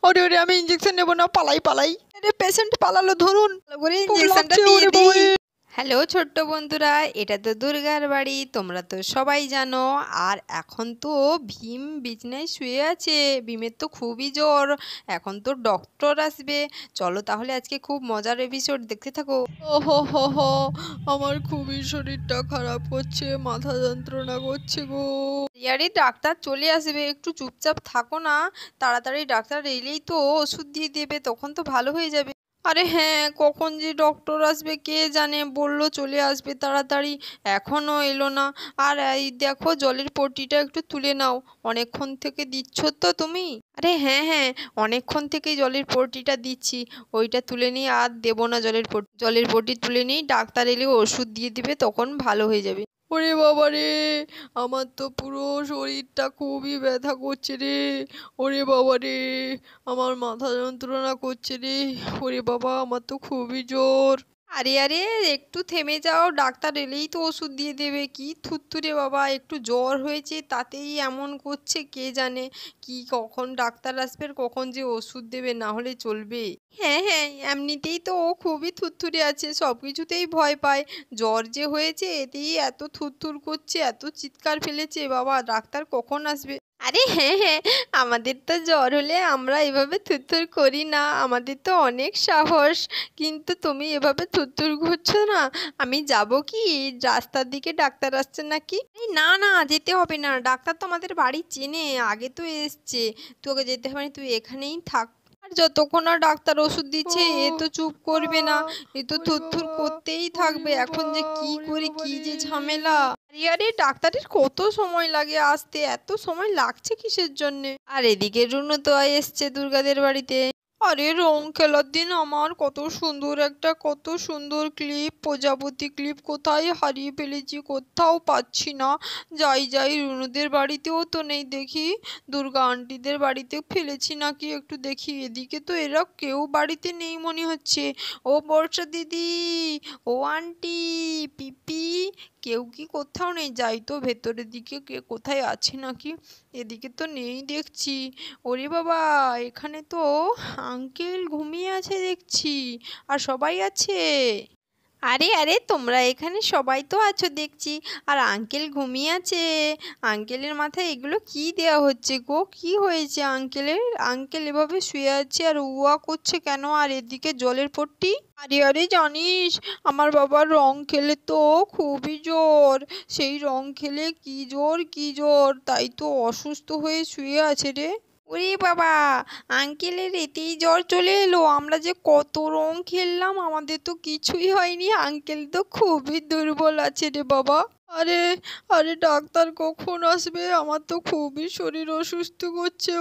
ওরে ওরে আমি ইঞ্জেকশন নেবো না, পালাই পালাই। আরে পেশেন্ট পালালো, ধরুন। ইঞ্জেকশনটা দিয়ে দিই। হ্যালো ছোট্ট বন্ধুরা, এটা তো দুর্গার বাড়ি, তোমরা তো সবাই জানো। আর এখন তো ভীম বিছনায় শুয়ে আছে, ভীমের তো খুবই জ্বর। এখন তো ডক্টর আসবে, চলো তাহলে আজকে খুব মজার এপিসোড দেখতে থাকো। ওহো হো হো, আমার খুবই শরীরটা খারাপ করছে, মাথা যন্ত্রণা করছে গো। আরে ডাক্তার চলে আসবে, একটু চুপচাপ থাকো না। তাড়াতাড়ি ডাক্তার এলেই তো ওষুধ দিয়ে দেবে, তখন তো ভালো হয়ে যাবে। আরে হ্যাঁ, কখন যে ডক্টর আসবে কে জানে, বললো চলে আসবে তাড়াতাড়ি, এখনও এলো না। আর এই দেখো জলের পট্টিটা একটু তুলে নাও, অনেকক্ষণ থেকে দিচ্ছ তো তুমি। আরে হ্যাঁ হ্যাঁ, অনেকক্ষণ থেকেই জলের পট্টিটা দিচ্ছি, ওইটা তুলে নিয়ে আর দেবো না। জলের পট্টি তুলে নিই, ডাক্তার এলে ওষুধ দিয়ে দিবে, তখন ভালো হয়ে যাবে। ওরে বাবা রে, আমার তো পুরো শরীরটা খুবই ব্যথা করছে রে। ওরে বাবা রে, আমার মাথা যন্ত্রণা করছে রে। ওরে বাবা, আমার তো খুবই জ্বর। আরে আরে, একটু থেমে যাও, ডাক্তার এলেই তো ওষুধ দিয়ে দেবে। কি থুত্তুরে বাবা, একটু জ্বর হয়েছে তাতেই এমন করছে, কে জানে কি কখন ডাক্তার আসবে আর কখন যে ওষুধ দেবে, না হলে চলবে। হ্যাঁ হ্যাঁ, এমনিতেই তো ও খুবই থুরথুরে আছে, সব কিছুতেই ভয় পায়। জ্বর যে হয়েছে এতেই এত থুরথুর করছে, এত চিৎকার ফেলেছে, বাবা ডাক্তার কখন আসবে। আরে হ্যাঁ হ্যাঁ, আমাদের তো জ্বর হলে আমরা এভাবে থুরথুর করি না, আমাদের তো অনেক সাহস। কিন্তু তুমি এভাবে থুরথুর করছো না, আমি যাব কি? রাস্তার দিকে ডাক্তার আসছে নাকি? এই না না, যেতে হবে না, ডাক্তার তো আমাদের বাড়ি চেনে, আগে তো এসছে, তোকে যেতে হবে না, তুই এখানেই থাক। আর যতক্ষণ না ডাক্তার ওষুধ দিচ্ছে এ তো চুপ করবে না, এ তো থুরথুর করতেই থাকবে। এখন যে কি করি, কি যে ঝামেলা। আরে আরে, ডাক্তারের কত সময় লাগে আসতে, এত সময় লাগছে কিসের জন্যে? আর এদিকে রুনু তো এসছে দুর্গাদের বাড়িতে। আরে রং খেলার দিন আমার কত সুন্দর ক্লিপ, প্রজাপতি ক্লিপ কোথায় হারিয়ে ফেলেছি, কোথাও পাচ্ছি না। যাই যাই, রুনুদের বাড়িতেও তো নেই, দেখি দুর্গা আন্টিদের বাড়িতে ফেলেছি নাকি, একটু দেখি। এদিকে তো এরা কেউ বাড়িতে নেই মনে হচ্ছে। ও বর্ষা দিদি, ও আন্টি, পিপি, কেউ কি কোথাও নেই? যাই তো ভেতরের দিকে, কে কোথায় আছে নাকি। এদিকে তো নেই দেখছি। ওরে বাবা, এখানে তো আঙ্কেল ঘুমিয়ে আছে দেখছি, আর সবাই আছে। আরে আরে, তোমরা এখানে সবাই তো আছো দেখছি, আর আঙ্কেল ঘুমিয়ে আছে। আঙ্কেলের মাথায় এগুলো কি দেওয়া হচ্ছে গো? কি হয়েছে আঙ্কেলের? আঙ্কেল এভাবে শুয়ে আছে আর উয়া করছে কেন? আর এদিকে জলের পট্টি। আরে আরে, জানিস আমার বাবার রং খেলে তো খুবই জ্বর, সেই রং খেলে কি জ্বর, তাই তো অসুস্থ হয়ে শুয়ে আছে রে। ওরে বাবা, আঙ্কেলের এতেই জ্বর চলে এলো? আমরা যে কত রং খেললাম, আমাদের তো কিছুই হয়নি, আঙ্কেল তো খুবই দুর্বল আছে রে বাবা। আরে আরে, ডাক্তার কখন আসবে? আমার তো খুবই শরীর অসুস্থ করছে।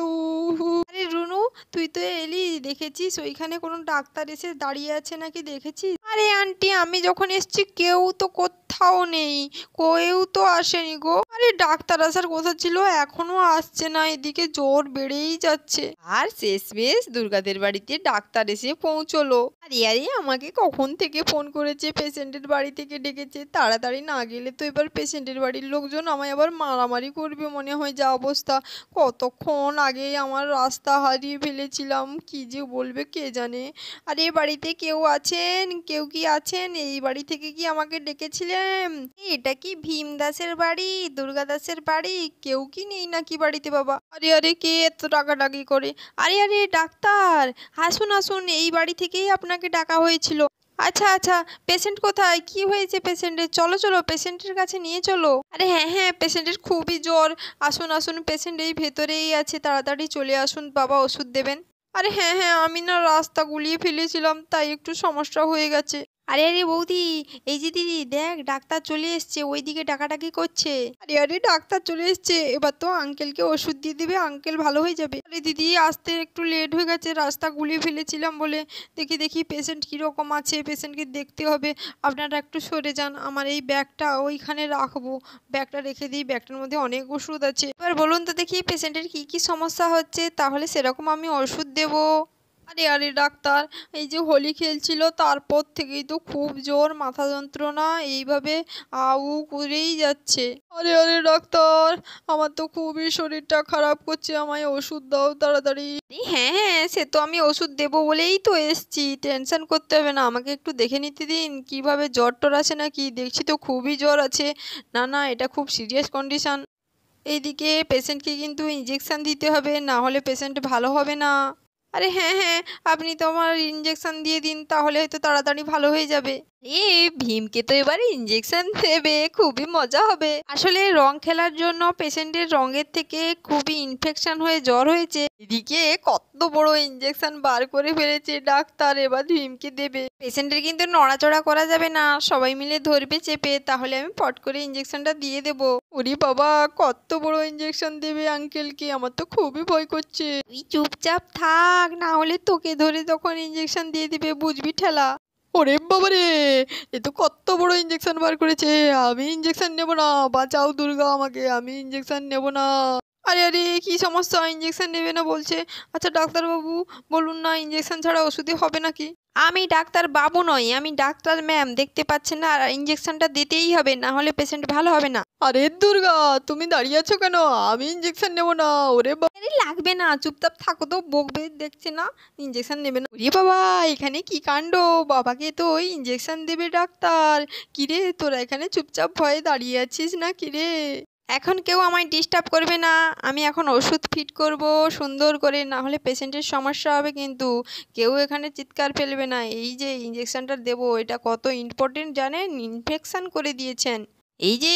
আরে রুনু, তুই তো এলি, দেখেছিস ওইখানে কোনো ডাক্তার এসে দাঁড়িয়ে আছে নাকি, দেখেছিস? আরে আন্টি, আমি যখন এসছি কেউ তো কোথাও নেই, কেউ তো আসেনি গো। আরে ডাক্তার আসার কথা ছিল, এখনো আসছে না, এদিকে জ্বর বেড়েই যাচ্ছে। আর শেষমেশ দুর্গাদের বাড়িতে ডাক্তার এসে পৌঁছলো। আরে আরে, আমাকে কখন থেকে ফোন করেছে, পেশেন্টের বাড়ি থেকে ডেকেছে, তাড়াতাড়ি না গেলে তো এবার পেশেন্টের বাড়ির লোকজন আমায় আবার মারামারি করবে মনে হয়, যা অবস্থা। কতক্ষণ আগেই আমার রাস্তা হারিয়ে ফেলেছিলাম, কি যে বলবে কে জানে। আর এ বাড়িতে কেউ আছেন? কেউ কি আছেন? এই বাড়ি থেকে কি আমাকে ডেকেছিলেন? এটা কি ভীম দাসের বাড়ি, দুর্গা দাসের বাড়ি? কেউ কি নেই নাকি বাড়িতে বাবা? আরে আরে, কে এত ডাকাডাকি করে? আরে আরে ডাক্তার, আসুন আসুন, এই বাড়ি থেকেই আপনাকে ডাকা হয়েছিল। আচ্ছা আচ্ছা, পেশেন্ট কোথায়? কি হয়েছে পেশেন্টের? চলো চলো, পেশেন্টের কাছে নিয়ে চলো। আরে হ্যাঁ হ্যাঁ, পেশেন্টের খুবই জ্বর, আসুন আসুন, পেশেন্ট এই ভেতরেই আছে, তাড়াতাড়ি চলে আসুন বাবা, ওষুধ দেবেন। আরে হ্যাঁ হ্যাঁ, আমি না রাস্তা গুলিয়ে ফেলেছিলাম, তাই একটু সমস্যা হয়ে গেছে। আরে আরে বৌদি, এই যে দিদি দেখ, ডাক্তার চলে এসছে, ওইদিকে ডাকাডাকি করছে। আরে আরে, ডাক্তার চলে এসছে, এবার তো আঙ্কেলকে ওষুধ দিয়ে দেবে, আঙ্কেল ভালো হয়ে যাবে। আরে দিদি, আসতে একটু লেট হয়ে গেছে, রাস্তা গুলিয়ে ফেলেছিলাম বলে। দেখি দেখি পেশেন্ট কীরকম আছে, পেশেন্টকে দেখতে হবে। আপনারা একটু সরে যান, আমার এই ব্যাগটা ওইখানে রাখবো, ব্যাগটা রেখে দিই, ব্যাগটার মধ্যে অনেক ওষুধ আছে। এবার বলুন তো দেখি পেশেন্টের কি কি সমস্যা হচ্ছে, তাহলে সেরকম আমি ওষুধ দেবো। আরে আরে ডাক্তার, এই যে হোলি খেলছিল তারপর থেকেই তো খুব জোর মাথা যন্ত্রণা, এইভাবে আউ করেই যাচ্ছে। আরে আরে ডাক্তার, আমার তো খুবই শরীরটা খারাপ করছে, আমায় ওষুধ দাও তাড়াতাড়ি। হ্যাঁ হ্যাঁ, সে তো আমি ওষুধ দেবো বলেই তো এসছি, টেনশন করতে হবে না, আমাকে একটু দেখে নিতে দিন কিভাবে জ্বর টর আছে নাকি, দেখছি তো খুবই জ্বর আছে। না না, এটা খুব সিরিয়াস কন্ডিশন। এইদিকে পেশেন্টকে কিন্তু ইঞ্জেকশন দিতে হবে, না হলে পেশেন্ট ভালো হবে না। আরে হ্যাঁ হ্যাঁ, আপনি তো আমার ইঞ্জেকশন দিয়ে দিন, তাহলে হয়তো তাড়াতাড়ি ভালো হয়ে যাবে। ভীমকে তো এবার ইঞ্জেকশন দেবে, খুবই মজা হবে। আসলে রং খেলার জন্য পেশেন্টের রঙের থেকে খুবই ইনফেকশন হয়ে জ্বর হয়েছে। এদিকে কত বড় ইঞ্জেকশন বার করে ফেলেছে ডাক্তার, এবার ভীমকে দেবে। পেশেন্টের কিন্তু নড়াচড়া করা যাবে না, সবাই মিলে ধরবে চেপে, তাহলে আমি পট করে ইঞ্জেকশনটা দিয়ে দেবো। ওরে বাবা, কত বড় ইঞ্জেকশন দেবে আঙ্কেলকে, আমার তো খুবই ভয় করছে। তুই চুপচাপ থাক, না হলে তোকে ধরে তখন ইঞ্জেকশন দিয়ে দিবে, বুঝবি ঠেলা। ওরে বাবা রে, এ তো কত বড় ইঞ্জেকশন বার করেছে। আমি ইঞ্জেকশন নেব না, বাঁচাও দুর্গা আমাকে, আমি ইঞ্জেকশন নেব না। আরে আরে, কি সমস্যা, ইঞ্জেকশন নেবে না বলছে? আচ্ছা ডাক্তারবাবু, বলুন না ইঞ্জেকশন ছাড়া ওষুধে হবে নাকি? আমি ডাক্তার বাবু নই, আমি ডাক্তার ম্যাম, দেখতে পাচ্ছেন না? আর ইঞ্জেকশনটা দিতেই হবে, না হলে পেশেন্ট ভালো হবে না। আরে দুর্গা, তুমি দাঁড়িয়ে আছো কেন? আমি ইঞ্জেকশন নেব না। ওরে বাবা, আরে লাগবে না, চুপচাপ থাকো তো, বকবে দেখছে না ইঞ্জেকশন নেবে না। ওরে বাবা, এখানে কি কাণ্ড, বাবাকে তো ওই ইঞ্জেকশন দেবে ডাক্তার। কিরে তোরা এখানে চুপচাপ ভয়ে দাঁড়িয়ে আছিস না কিরে? এখন কেউ আমায় ডিস্টার্ব করবে না, আমি এখন ওষুধ ফিট করব সুন্দর করে, না হলে পেশেন্টের সমস্যা হবে কিন্তু। কেউ এখানে চিৎকার ফেলবে না। এই যে ইঞ্জেকশনটা দেবো, এটা কত ইম্পর্টেন্ট জানেন, ইনফেকশন করে দিয়েছেন। এই যে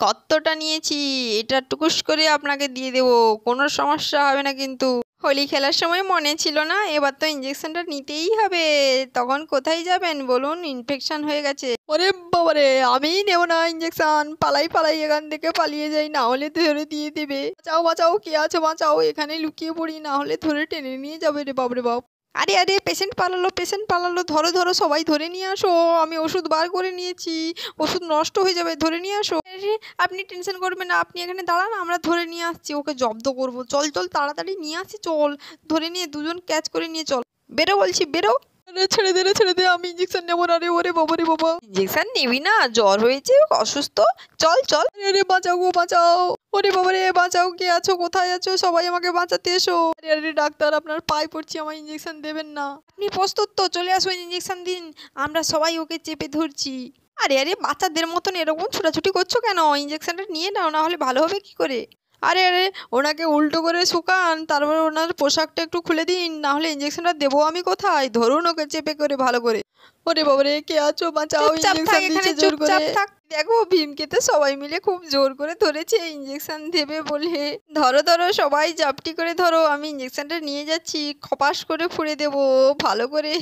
কতটা নিয়েছি, এটা টুকুস করে আপনাকে দিয়ে দেবো, কোনো সমস্যা হবে না কিন্তু। হোলি খেলার সময় মনে ছিল না, এবার তো ইঞ্জেকশনটা নিতেই হবে। তখন কোথায় যাবেন বলুন, ইনফেকশন হয়ে গেছে। ওরে বাবা রে, আমি নেব না ইঞ্জেকশন, পালাই পালাই এখান থেকে, পালিয়ে যাই, না হলে ধরে দিয়ে দেবে। বাঁচাও বাঁচাও, কে আছো বাঁচাও, এখানে লুকিয়ে পড়ি, না হলে ধরে টেনে নিয়ে যাবে রে বাপ রে বাপ। আরে আরে, পেশেন্ট পালালো, পেশেন্ট পালালো, ধরো ধরো, সবাই ধরে নিয়ে আসো, আমি ওষুধ বার করে নিয়েছি, ওষুধ নষ্ট হয়ে যাবে, ধরে নিয়ে আসো। আরে, আপনি টেনশন করবেন না, আপনি এখানে দাঁড়ান, আমরা ধরে নিয়ে আসছি, ওকে জব্দ করবো। চল চল, তাড়াতাড়ি নিয়ে আসি, চল, ধরে নিয়ে দুজন ক্যাচ করে নিয়ে চল। বেরো বলছি, বেরো। আরে ছেড়ে দে রে, ছেড়ে দে, আমি ইঞ্জেকশন নেবো না রে। ওরে বাবা রে বাবা, ইঞ্জেকশন নিবি না? জ্বর হয়েছে, অসুস্থ, চল চল। আরে আরে, বাঁচাও গো বাঁচাও। ওরে বাবা রে, বাঁচাও, কে আছো, কোথায় আছো, সবাই আমাকে বাঁচাতে এসো। আরে আরে ডাক্তার, আপনার পায়ে পড়ছি, আমার ইঞ্জেকশন দেবেন না। আপনি প্রস্তুত তো? চলে আসুন, ইঞ্জেকশন দিন, আমরা সবাই ওকে চেপে ধরছি। আরে আরে, বাচ্চাদের মতন এরকম ছোটাছুটি করছো কেন? ইঞ্জেকশনটা নিয়ে নাও, না হলে ভালো হবে কি করে? আরে আরে, ওনাকে উল্টো করে শুকান, তারপর ওনার পোশাকটা একটু খুলে দিন, না হলে ইঞ্জেকশনটা দেবো আমি কোথায়? ধরুন ওকে চেপে করে ভালো করে। ওরে বাবা রে, কে আছো, বাঁচাও, চুপচাপ থাক, ইঞ্জেকশন এখানে দিচ্ছে জোর করে। চুপচাপ থাক। দেখো ভীমকে তো সবাই মিলে খুব জোর করে ধরেছে ইঞ্জেকশন দেবে বলে। ধরো ধরো, সবাই জাপটি করে ধরো, আমি ইঞ্জেকশনটা নিয়ে যাচ্ছি, খপাস করে ফুঁড়ে দেবো ভালো করে।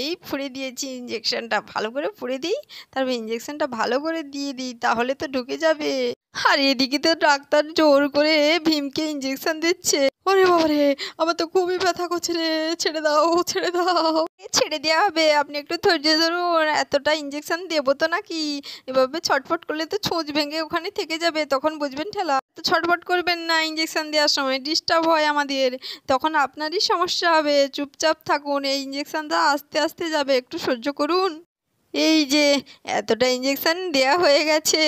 এই ফুঁড়ে দিয়েছি ইঞ্জেকশনটা, ভালো করে ফুঁড়ে দিই, তারপর ইঞ্জেকশনটা ভালো করে দিয়ে দিই, তাহলে তো ঢুকে যাবে। আর এদিকে তো ডাক্তার জোর করে ভীমকে ইঞ্জেকশন দিচ্ছে। ওরে বাবা রে, আমার তো খুবই ব্যথা করছে রে, ছেড়ে দাও, ছেড়ে দাও। ছেড়ে দেওয়া হবে, আপনি একটু ধৈর্য ধরুন, এতটা ইঞ্জেকশন দেবো তো নাকি। এভাবে ছটফট করলে তো ছুঁচ ভেঙে ওখানে থেকে যাবে, তখন বুঝবেন ঠেলা। তো ছটফট করবেন না, ইঞ্জেকশন দেওয়ার সময় ডিস্টার্ব হয় আমাদের, তখন আপনারই সমস্যা হবে। চুপচাপ থাকুন, এই ইঞ্জেকশনটা আস্তে আস্তে যাবে, একটু সহ্য করুন। এই যে এতটা ইঞ্জেকশন দেয়া হয়ে গেছে,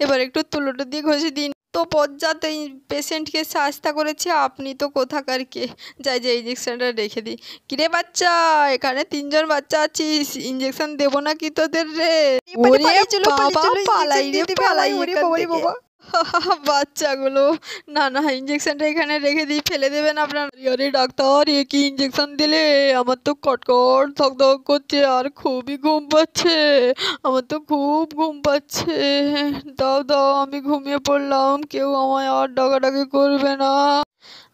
এবার একটু তুলোটা দিয়ে ঘষে দিন। তো পর্যাতে পেশেন্টকে শাস্তা করেছে, আপনি তো কোথাকার কে। যাই যাই, ইঞ্জেকশনটা রেখে দিই। কিরে বাচ্চা, এখানে 3জন বাচ্চা আছিস, ইঞ্জেকশন দেবো নাকি তোদের রে? ওরে বাবা, বাবা, পালাই রে পালাই, ওরে এখান বাবা রে থেকে। বাবা। বাচ্চাগুলো, না না, ইঞ্জেকশনটা এখানে রেখে দিই, ফেলে দেবেন আপনার। আরে ডাক্তার, এ কি ইঞ্জেকশন দিলে? আমার তো কটকট ধক ধক করছে, আর খুবই ঘুম পাচ্ছে, আমার তো খুব ঘুম পাচ্ছে। দাও দাও, আমি ঘুমিয়ে পড়লাম, কেউ আমায় আর ডাকাডাকি করবে না।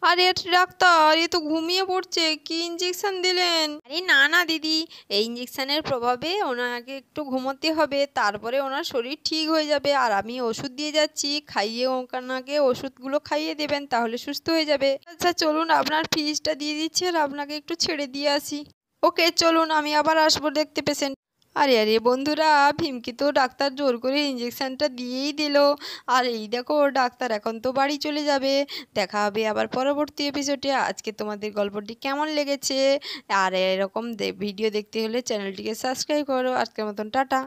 আরে ডাক্তার, এ তো ঘুমিয়ে পড়ছে, কি ইঞ্জেকশন দিলেন? আরে না না দিদি, এই ইঞ্জেকশনের প্রভাবে ওনাকে একটু ঘুমোতে হবে, তারপরে ওনার শরীর ঠিক হয়ে যাবে। আর আমি ওষুধ দিয়ে যাচ্ছি, খাইয়ে ওনাকে ওষুধগুলো খাইয়ে দেবেন, তাহলে সুস্থ হয়ে যাবে। আচ্ছা চলুন, আপনার ফিজটা দিয়ে দিচ্ছি, আর আপনাকে একটু ছেড়ে দিয়ে আসি। ওকে চলুন, আমি আবার আসবো দেখতে পেশেন্ট। আরে আরে বন্ধুরা, ভীমকে তো ডাক্তার জোর করে ইঞ্জেকশনটা দিয়েই দিল। আর এই দেখো ডাক্তার এখন তো বাড়ি চলে যাবে। দেখা হবে আবার পরবর্তী এপিসোডে। আজকে তোমাদের গল্পটি কেমন লেগেছে, আর এরকম ভিডিও দেখতে হলে চ্যানেলটিকে সাবস্ক্রাইব করো। আজকের মতন টাটা।